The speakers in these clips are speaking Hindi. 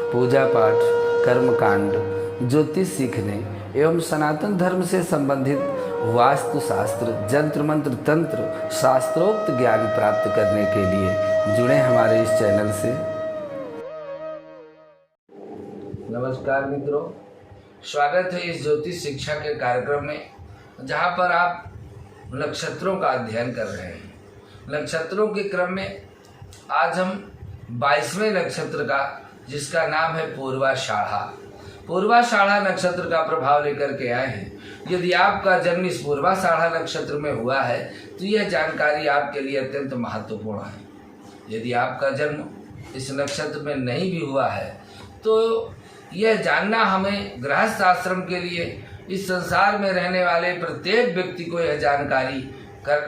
पूजा पाठ, कर्मकांड, ज्योतिष सीखने एवं सनातन धर्म से संबंधित वास्तु शास्त्र, जंत्र मंत्र, तंत्र, शास्त्रोक्त ज्ञान प्राप्त करने के लिए जुड़े हमारे इस चैनल से। नमस्कार मित्रों, स्वागत है इस ज्योतिष शिक्षा के कार्यक्रम में, जहां पर आप नक्षत्रों का अध्ययन कर रहे हैं। नक्षत्रों के क्रम में आज हम 22वें नक्षत्र का, जिसका नाम है पूर्वाषाढ़ा, पूर्वाषाढ़ा नक्षत्र का प्रभाव लेकर के आए हैं। यदि आपका जन्म इस पूर्वाषाढ़ा नक्षत्र में हुआ है तो यह जानकारी आपके लिए अत्यंत महत्वपूर्ण है। यदि आपका जन्म इस नक्षत्र में नहीं भी हुआ है तो यह जानना हमें गृहस्थ आश्रम के लिए, इस संसार में रहने वाले प्रत्येक व्यक्ति को यह जानकारी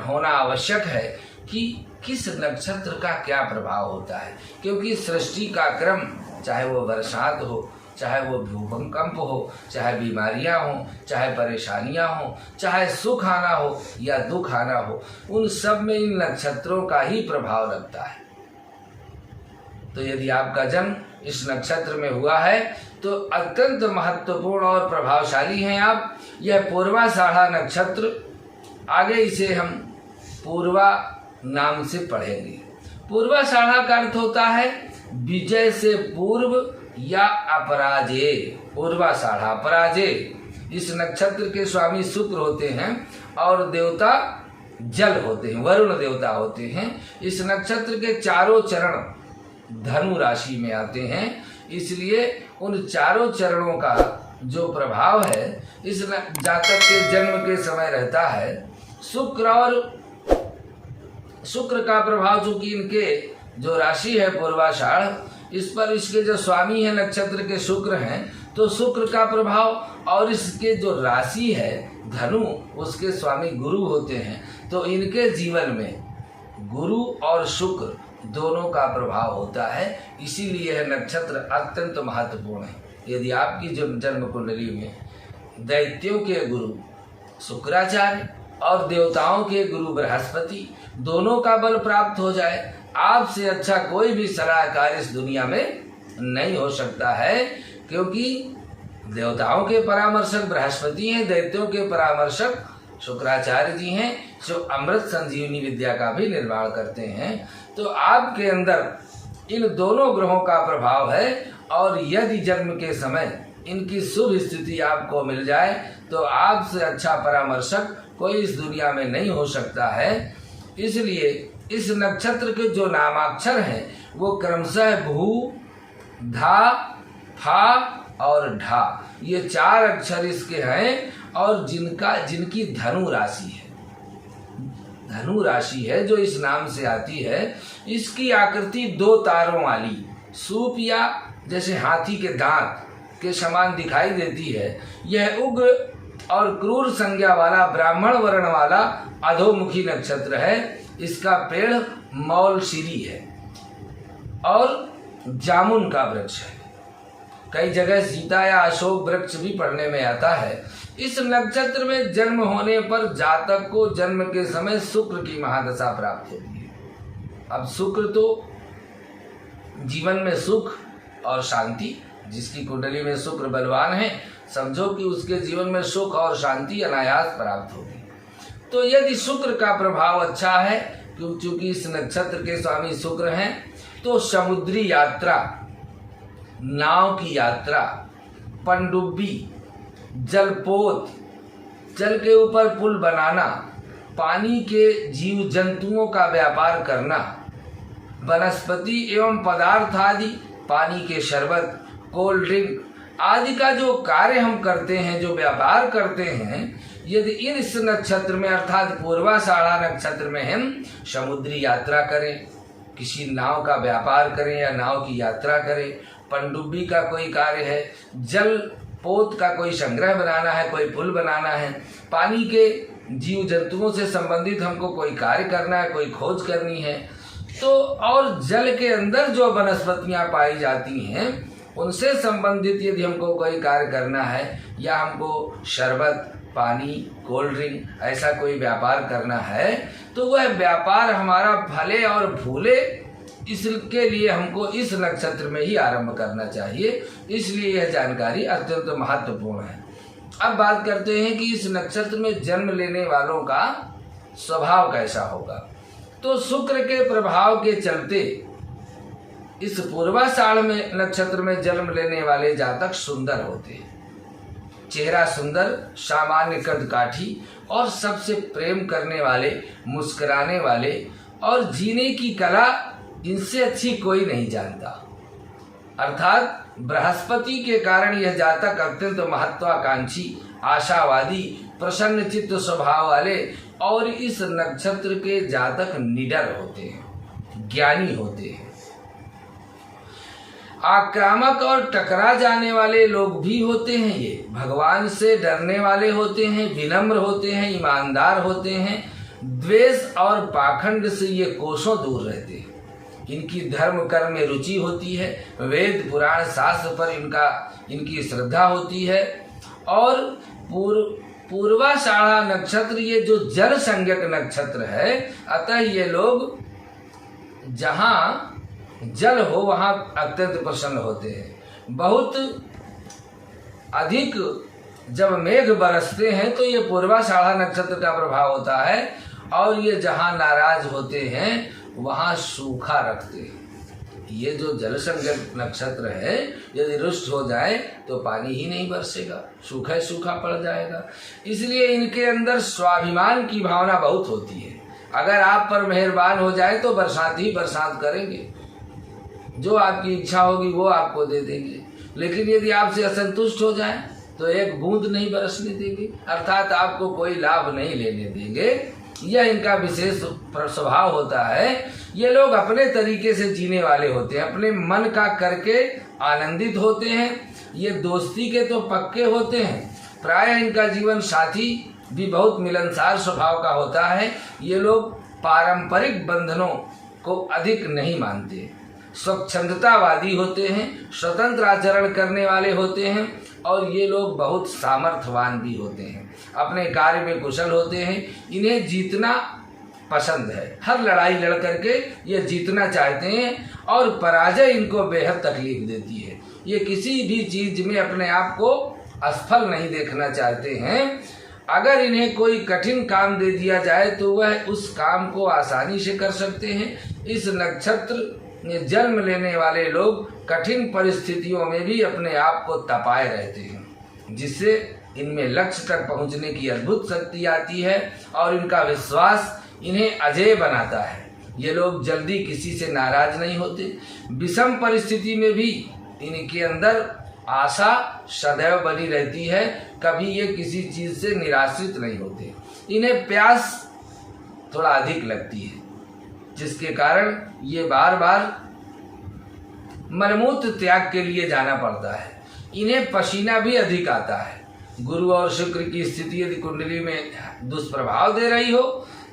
होना आवश्यक है कि किस नक्षत्र का क्या प्रभाव होता है। क्योंकि सृष्टि का क्रम, चाहे वो बरसात हो, चाहे वो भूकंप हो, चाहे बीमारियां हो, चाहे परेशानियां हो, चाहे सुख आना हो या दुख आना हो, उन सब में इन नक्षत्रों का ही प्रभाव लगता है। तो यदि आपका जन्म इस नक्षत्र में हुआ है तो अत्यंत महत्वपूर्ण और प्रभावशाली हैं आप। यह पूर्वाषाढ़ा नक्षत्र, आगे इसे हम पूर्वा नाम से पढ़ेंगे। पूर्वाषाढ़ा का अर्थ होता है विजय से पूर्व या अपराजय। पूर्वाषाढ़ा, अपराजय। इस नक्षत्र के स्वामी शुक्र होते हैं और देवता जल होते हैं, वरुण देवता होते हैं। इस नक्षत्र के चारों चरण धनु राशि में आते हैं, इसलिए उन चारों चरणों का जो प्रभाव है इस जातक के जन्म के समय रहता है। शुक्र का प्रभाव, चूंकि इनके जो राशि है पूर्वाषाढ़, इस पर इसके जो स्वामी है नक्षत्र के शुक्र हैं, तो शुक्र का प्रभाव, और इसके जो राशि है धनु, उसके स्वामी गुरु होते हैं। तो इनके जीवन में गुरु और शुक्र दोनों का प्रभाव होता है, इसीलिए यह नक्षत्र अत्यंत महत्वपूर्ण है। यदि आपकी जन्म कुंडली में दैत्यों के गुरु शुक्राचार्य और देवताओं के गुरु बृहस्पति दोनों का बल प्राप्त हो जाए, आपसे अच्छा कोई भी सलाहकार इस दुनिया में नहीं हो सकता है। क्योंकि देवताओं के परामर्शक बृहस्पति हैं, दैत्यों के परामर्शक शुक्राचार्य जी हैं, जो अमृत संजीवनी विद्या का भी निर्माण करते हैं। तो आपके अंदर इन दोनों ग्रहों का प्रभाव है, और यदि जन्म के समय इनकी शुभ स्थिति आपको मिल जाए तो आपसे अच्छा परामर्शक कोई इस दुनिया में नहीं हो सकता है। इसलिए इस नक्षत्र के जो नामाक्षर हैं वो क्रमशः भू, धा, फा और ढा, ये 4 अक्षर इसके हैं। और जिनकी धनु राशि है, धनु राशि है जो इस नाम से आती है, इसकी आकृति 2 तारों वाली, सूप या जैसे हाथी के दांत के समान दिखाई देती है। यह उग्र और क्रूर संज्ञा वाला, ब्राह्मण वर्ण वाला अधोमुखी नक्षत्र है। इसका पेड़ मौलशिरी है और जामुन का वृक्ष है। कई जगह सीता या अशोक वृक्ष भी पढ़ने में आता है। इस नक्षत्र में जन्म होने पर जातक को जन्म के समय शुक्र की महादशा प्राप्त होती है। अब शुक्र तो जीवन में सुख और शांति, जिसकी कुंडली में शुक्र बलवान है, समझो कि उसके जीवन में सुख और शांति अनायास प्राप्त होगी। तो यदि शुक्र का प्रभाव अच्छा है, क्योंकि इस नक्षत्र के स्वामी शुक्र हैं, तो समुद्री यात्रा, नाव की यात्रा, पनडुब्बी, जलपोत, जल के ऊपर पुल बनाना, पानी के जीव जंतुओं का व्यापार करना, वनस्पति एवं पदार्थ आदि, पानी के शरबत, कोल्ड ड्रिंक आदि का जो कार्य हम करते हैं, जो व्यापार करते हैं, यदि इस नक्षत्र में अर्थात पूर्वाषाढ़ा नक्षत्र में हम समुद्री यात्रा करें, किसी नाव का व्यापार करें या नाव की यात्रा करें, पनडुब्बी का कोई कार्य है, जल पोत का कोई संग्रह बनाना है, कोई पुल बनाना है, पानी के जीव जंतुओं से संबंधित हमको कोई कार्य करना है, कोई खोज करनी है, तो और जल के अंदर जो वनस्पतियां पाई जाती हैं उनसे संबंधित यदि हमको कोई कार्य करना है, या हमको शरबत, पानी, कोल्ड ड्रिंक ऐसा कोई व्यापार करना है, तो वह व्यापार हमारा भले और भूले इसके लिए हमको इस नक्षत्र में ही आरंभ करना चाहिए, इसलिए यह जानकारी अत्यंत महत्वपूर्ण है। अब बात करते हैं कि इस नक्षत्र में जन्म लेने वालों का स्वभाव कैसा होगा। तो शुक्र के प्रभाव के चलते इस पूर्वाषाढ़ में नक्षत्र में जन्म लेने वाले जातक सुंदर होते हैं। चेहरा सुंदर, सामान्य कद काठी और सबसे प्रेम करने वाले, मुस्कुराने वाले और जीने की कला इनसे अच्छी कोई नहीं जानता। अर्थात बृहस्पति के कारण यह जातक अत्यंत महत्वाकांक्षी, आशावादी, प्रसन्नचित्त स्वभाव वाले और इस नक्षत्र के जातक निडर होते हैं, ज्ञानी होते हैं। आक्रामक और टकरा जाने वाले लोग भी होते हैं। ये भगवान से डरने वाले होते हैं, विनम्र होते हैं, ईमानदार होते हैं। द्वेष और पाखंड से ये कोसों दूर रहते हैं। इनकी धर्म कर्म में रुचि होती है, वेद पुराण शास्त्र पर इनकी श्रद्धा होती है। और पूर्वाषाढ़ा नक्षत्र ये जो जल संज्ञक नक्षत्र है, अतः ये लोग जहाँ जल हो वहाँ अत्यंत प्रसन्न होते हैं। बहुत अधिक जब मेघ बरसते हैं तो ये पूर्वाषाढ़ा नक्षत्र का प्रभाव होता है, और ये जहाँ नाराज होते हैं वहाँ सूखा रखते हैं। ये जो जल संज्ञक नक्षत्र है, यदि रुष्ट हो जाए तो पानी ही नहीं बरसेगा, सूखा सूखा पड़ जाएगा। इसलिए इनके अंदर स्वाभिमान की भावना बहुत होती है। अगर आप पर मेहरबान हो जाए तो बरसात ही बरसात करेंगे, जो आपकी इच्छा होगी वो आपको दे देंगे। लेकिन यदि आपसे असंतुष्ट हो जाए तो एक बूंद नहीं बरसने देंगे, अर्थात आपको कोई लाभ नहीं लेने देंगे। यह इनका विशेष स्वभाव होता है। ये लोग अपने तरीके से जीने वाले होते हैं, अपने मन का करके आनंदित होते हैं। ये दोस्ती के तो पक्के होते हैं। प्रायः इनका जीवन साथी भी बहुत मिलनसार स्वभाव का होता है। ये लोग पारंपरिक बंधनों को अधिक नहीं मानते, स्वच्छंदतावादी होते हैं, स्वतंत्र आचरण करने वाले होते हैं। और ये लोग बहुत सामर्थ्यवान भी होते हैं, अपने कार्य में कुशल होते हैं। इन्हें जीतना पसंद है, हर लड़ाई लड़ करके ये जीतना चाहते हैं, और पराजय इनको बेहद तकलीफ देती है। ये किसी भी चीज में अपने आप को असफल नहीं देखना चाहते हैं। अगर इन्हें कोई कठिन काम दे दिया जाए तो वह उस काम को आसानी से कर सकते हैं। इस नक्षत्र में जन्म लेने वाले लोग कठिन परिस्थितियों में भी अपने आप को तपाए रहते हैं, जिससे इनमें लक्ष्य तक पहुंचने की अद्भुत शक्ति आती है, और इनका विश्वास इन्हें अजेय बनाता है। ये लोग जल्दी किसी से नाराज नहीं होते। विषम परिस्थिति में भी इनके अंदर आशा सदैव बनी रहती है, कभी ये किसी चीज से निराश्रित नहीं होते। इन्हें प्यास थोड़ा अधिक लगती है, जिसके कारण ये बार बार मलमूत्र त्याग के लिए जाना पड़ता है। इन्हें पसीना भी अधिक आता है। गुरु और शुक्र की स्थिति यदि कुंडली में दुष्प्रभाव दे रही हो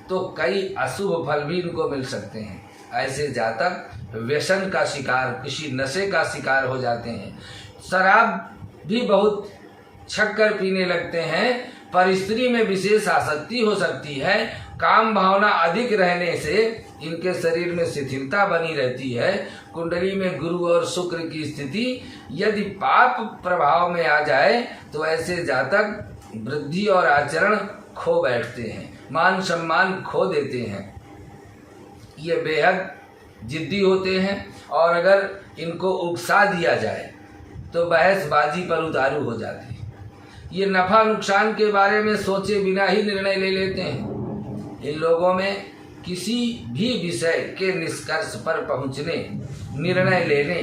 तो कई अशुभ फल भी इनको मिल सकते हैं। ऐसे जातक व्यसन का शिकार, किसी नशे का शिकार हो जाते हैं। शराब भी बहुत छक्कर पीने लगते हैं। पर स्त्री में विशेष आसक्ति हो सकती है। काम भावना अधिक रहने से इनके शरीर में शिथिलता बनी रहती है। कुंडली में गुरु और शुक्र की स्थिति यदि पाप प्रभाव में आ जाए तो ऐसे जातक वृद्धि और आचरण खो बैठते हैं, मान सम्मान खो देते हैं। ये बेहद जिद्दी होते हैं, और अगर इनको उकसा दिया जाए तो बहसबाजी पर उतारू हो जाती है। ये नफा नुकसान के बारे में सोचे बिना ही निर्णय ले लेते हैं। इन लोगों में किसी भी विषय के निष्कर्ष पर पहुंचने, निर्णय लेने,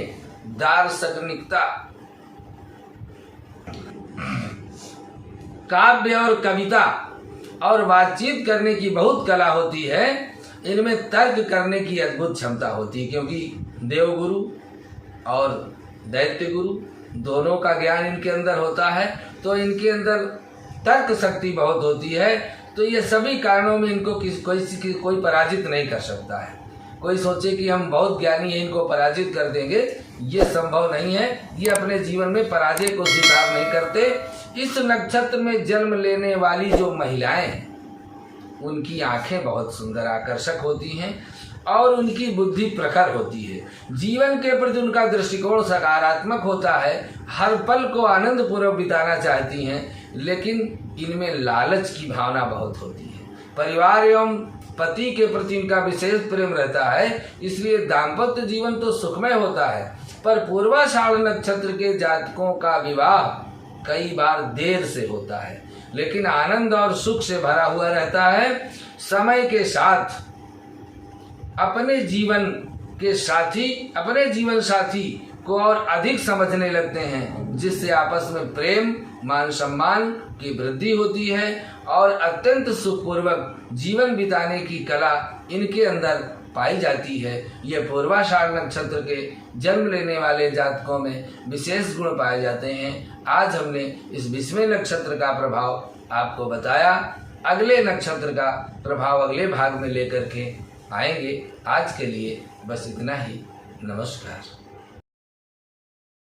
दार्शनिकता, काव्य और कविता और बातचीत करने की बहुत कला होती है। इनमें तर्क करने की अद्भुत क्षमता होती है, क्योंकि देवगुरु और दैत्य गुरु दोनों का ज्ञान इनके अंदर होता है, तो इनके अंदर तर्क शक्ति बहुत होती है। तो ये सभी कारणों में इनको कोई पराजित नहीं कर सकता है। कोई सोचे कि हम बहुत ज्ञानी हैं, इनको पराजित कर देंगे, ये संभव नहीं है। ये अपने जीवन में पराजय को स्वीकार नहीं करते। इस नक्षत्र में जन्म लेने वाली जो महिलाएं हैं, उनकी आंखें बहुत सुंदर आकर्षक होती हैं। और उनकी बुद्धि प्रखर होती है। जीवन के प्रति उनका दृष्टिकोण सकारात्मक होता है। हर पल को आनंद पूर्वक बिताना चाहती हैं, लेकिन इनमें लालच की भावना बहुत होती है। परिवार एवं पति के प्रति इनका विशेष प्रेम रहता है, इसलिए दाम्पत्य जीवन तो सुखमय होता है। पर पूर्वाषाढ़ नक्षत्र के जातकों का विवाह कई बार देर से होता है, लेकिन आनंद और सुख से भरा हुआ रहता है। समय के साथ अपने जीवन साथी को और अधिक समझने लगते हैं, जिससे आपस में प्रेम मान सम्मान की वृद्धि होती है और अत्यंत सुखपूर्वक जीवन बिताने की कला इनके अंदर पाई जाती है। यह पूर्वाषाढ़ नक्षत्र के जन्म लेने वाले जातकों में विशेष गुण पाए जाते हैं। आज हमने इस 20वें नक्षत्र का प्रभाव आपको बताया। अगले नक्षत्र का प्रभाव अगले भाग में लेकर के आएंगे। आज के लिए बस इतना ही। नमस्कार।